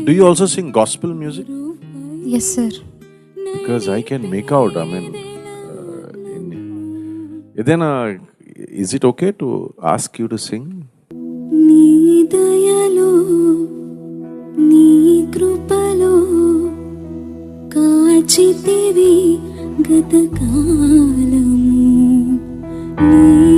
Do you also sing gospel music? Yes, sir. Because I can make out, I mean, ఏదైనా, is it okay to ask you to sing? నీ దయలో నీ కృపలో కాచితివి గతకాలము నీ